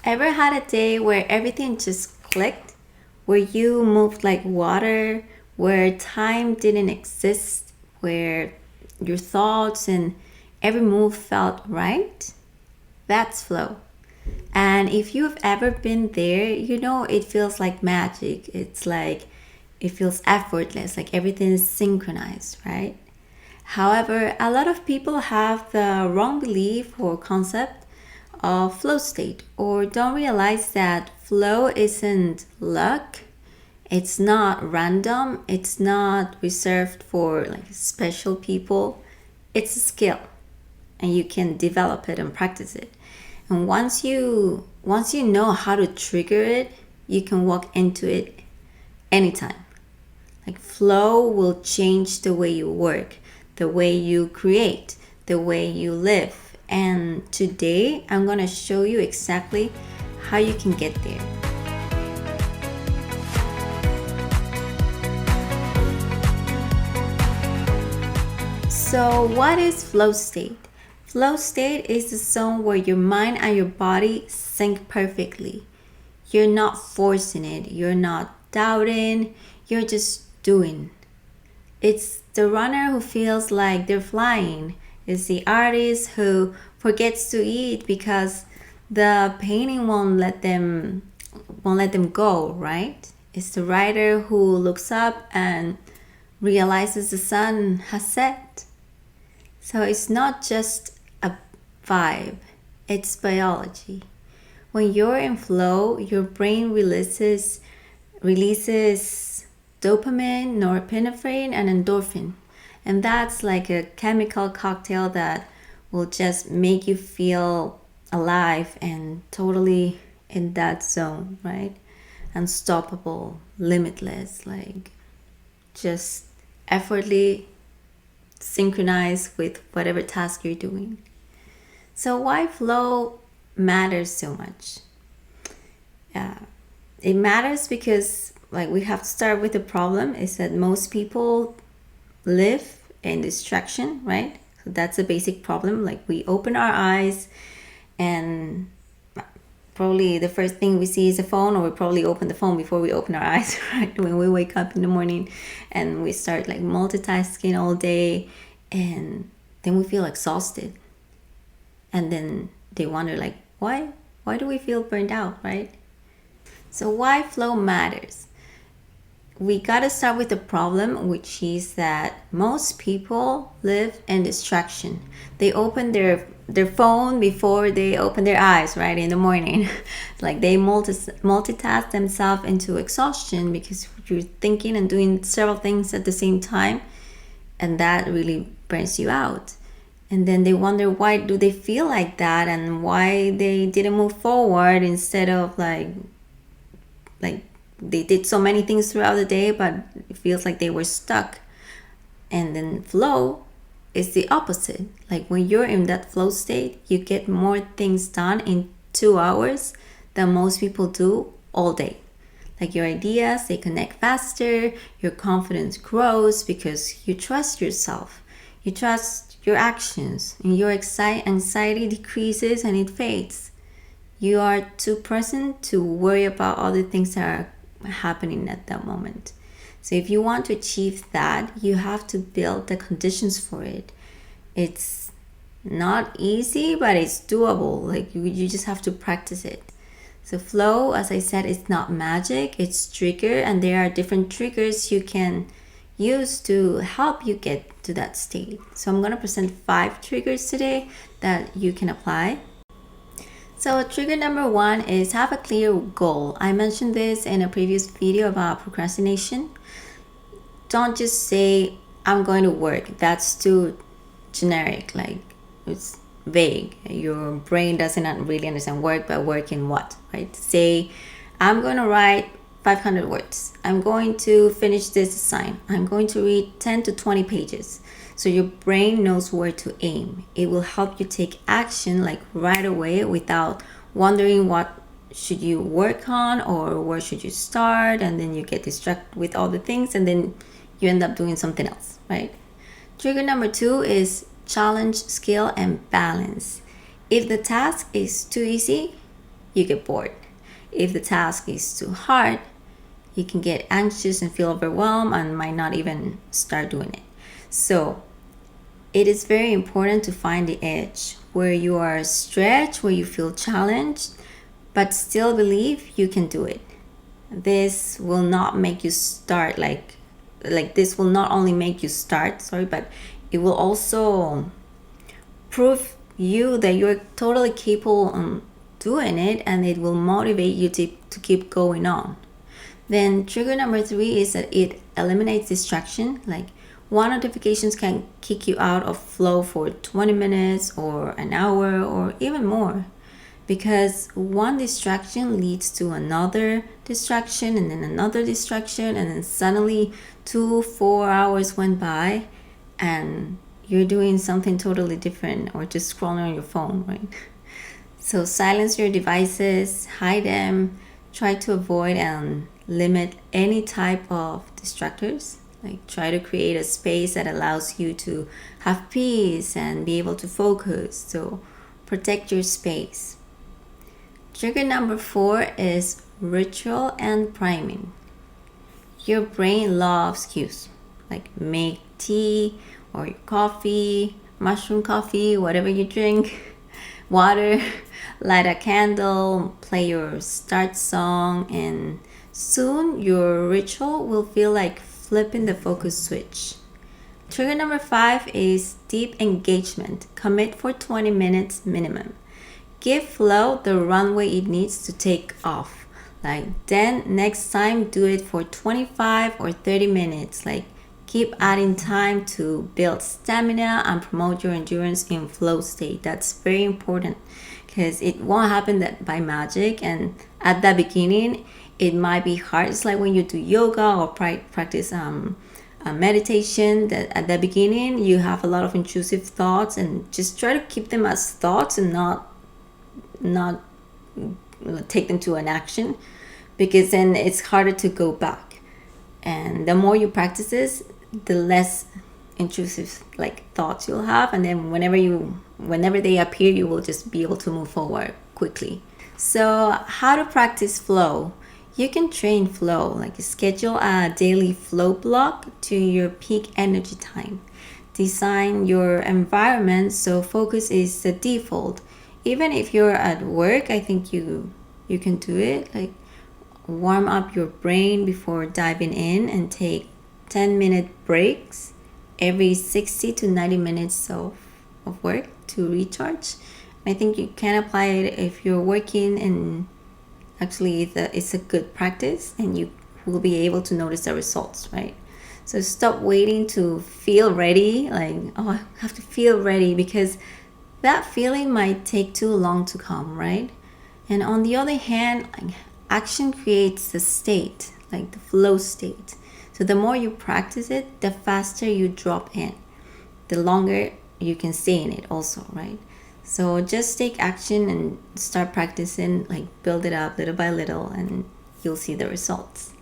Ever had a day where everything just clicked? Where you moved like water, where time didn't exist, where your thoughts and every move felt right? That's flow. And if you've ever been there, you know it feels like magic. It feels effortless, like everything is synchronized, right? However, a lot of people have the wrong belief or concept of flow state or don't realize that flow isn't luck. It's not random. It's not reserved for like special people. It's a skill and you can develop it and practice it. And once you know how to trigger it, you can walk into it anytime. Like flow will change the way you work, the way you create, the way you live. And today I'm going to show you exactly how you can get there. So, what is flow state? Flow state is the zone where your mind and your body sync perfectly. You're not forcing it, you're not doubting, you're just doing. It's the runner who feels like they're flying. It's the artist who forgets to eat because the painting won't let them go, right? It's the writer who looks up and realizes the sun has set. So it's not just a vibe, it's biology. When you're in flow, your brain releases dopamine, norepinephrine, and endorphin. And that's like a chemical cocktail that will just make you feel alive and totally in that zone, right? Unstoppable, limitless, like just effortlessly synchronized with whatever task you're doing. So why flow matters so much? Yeah, it matters because like we have to start with the problem is that most people live in distraction, right? So that's a basic problem. Like we open our eyes and probably the first thing we see is a phone, or we probably open the phone before we open our eyes, right? When we wake up in the morning and we start like multitasking all day, and then we feel exhausted. And then they wonder like, why do we feel burned out, right? So why flow matters? We gotta start with the problem, which is that most people live in distraction. They open their phone before they open their eyes, right, in the morning. Like they multitask themselves into exhaustion because you're thinking and doing several things at the same time, and that really burns you out. And then they wonder why do they feel like that and why they didn't move forward instead of like they did so many things throughout the day, but it feels like they were stuck. And then flow is the opposite. Like when you're in that flow state, you get more things done in 2 hours than most people do all day. Like your ideas, they connect faster, your confidence grows because you trust yourself. You trust your actions, and your anxiety decreases and it fades. You are too present to worry about all the things that are happening at that moment. So if you want to achieve that, you have to build the conditions for it. It's not easy, but it's doable. Like you just have to practice it. So flow, as I said, is not magic, it's trigger, and there are different triggers you can use to help you get to that state. So I'm going to present 5 triggers today that you can apply. So trigger number 1 is have a clear goal. I mentioned this in a previous video about procrastination. Don't just say, I'm going to work. That's too generic, like it's vague. Your brain doesn't really understand work, but work in what, right? Say, I'm going to write 500 words. I'm going to finish this assignment. I'm going to read 10 to 20 pages. So your brain knows where to aim. It will help you take action like right away without wondering what should you work on or where should you start, and then you get distracted with all the things and then you end up doing something else, right? Trigger number 2 is challenge, skill, and balance. If the task is too easy, you get bored. If the task is too hard, you can get anxious and feel overwhelmed and might not even start doing it. So it is very important to find the edge where you are stretched, where you feel challenged, but still believe you can do it. This will not make you start like this will not only make you start, but it will also prove you that you're totally capable of doing it, and it will motivate you to keep going on. Then trigger number 3 is that it eliminates distraction. Like one notifications can kick you out of flow for 20 minutes or an hour or even more, because one distraction leads to another distraction and then another distraction, and then suddenly 2-4 hours went by and you're doing something totally different or just scrolling on your phone, right? So silence your devices, hide them, try to avoid and limit any type of distractors. Like try to create a space that allows you to have peace and be able to focus. So protect your space. Trigger number 4 is ritual and priming. Your brain loves cues, like make tea or your coffee, mushroom coffee, whatever you drink, water, light a candle, play your start song, and soon your ritual will feel like flipping the focus switch. Trigger number 5 is deep engagement. Commit for 20 minutes minimum. Give flow the runway it needs to take off. Like then next time do it for 25 or 30 minutes. Like keep adding time to build stamina and promote your endurance in flow state. That's very important because it won't happen that by magic, and at the beginning it might be hard. It's like when you do yoga or practice meditation, that at the beginning you have a lot of intrusive thoughts, and just try to keep them as thoughts and not take them to an action, because then it's harder to go back. And the more you practice this, the less intrusive thoughts you'll have, and then whenever they appear, you will just be able to move forward quickly. So how to practice flow? You can train flow, like schedule a daily flow block to your peak energy time. Design your environment so focus is the default. Even if you're at work, I think you can do it. Like warm up your brain before diving in and take 10-minute breaks every 60 to 90 minutes of work to recharge. I think you can apply it if you're working, and actually it's a good practice, and you will be able to notice the results, right? So stop waiting to feel ready, I have to feel ready, because that feeling might take too long to come, right? And on the other hand, action creates the state, like the flow state. So the more you practice it, the faster you drop in, the longer you can stay in it also, right? So just take action and start practicing, build it up little by little, and you'll see the results.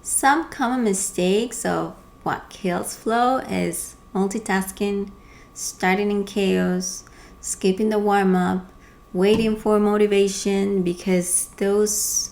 Some common mistakes of what kills flow is multitasking, starting in chaos, skipping the warm-up, waiting for motivation, because those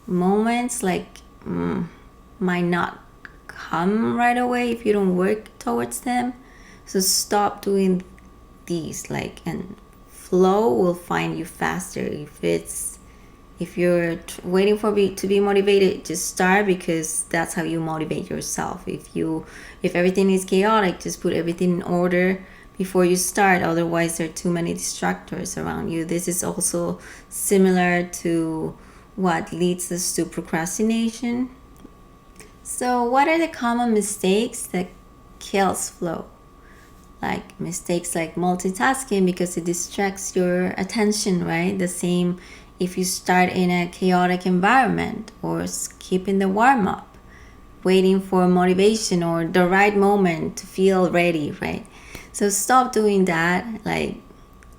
moments might not come right away if you don't work towards them. So stop doing these, and flow will find you faster. If you're waiting to be motivated, just start, because that's how you motivate yourself. If everything is chaotic, just put everything in order before you start. Otherwise, there are too many distractors around you. This is also similar to what leads us to procrastination. So what are the common mistakes that kills flow? Mistakes like multitasking, because it distracts your attention, right? The same if you start in a chaotic environment, or skipping the warm-up, waiting for motivation or the right moment to feel ready, right? So stop doing that,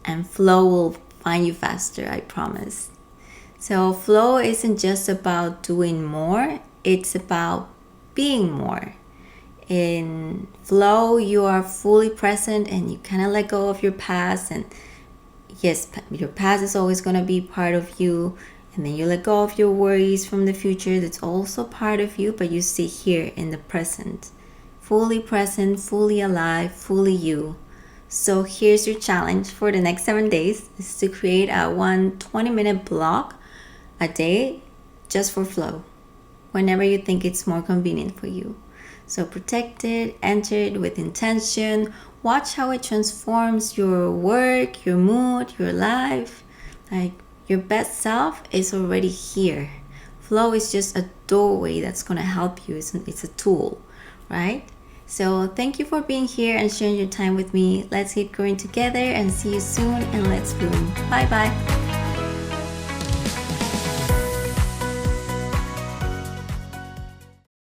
and flow will find you faster, I promise. So flow isn't just about doing more, it's about being more. In flow, you are fully present and you kind of let go of your past, and Yes, your past is always going to be part of you, and then you let go of your worries from the future. That's also part of you, but you stay here in the present, fully alive, fully you. So here's your challenge for the next 7 days is to create a 1 20-minute block a day just for flow, whenever you think it's more convenient for you. So protect it, enter it with intention, watch how it transforms your work, your mood, your life. Like your best self is already here. Flow is just a doorway that's going to help you. It's a tool, right? So thank you for being here and sharing your time with me. Let's get going together and see you soon, and let's bloom. Bye bye.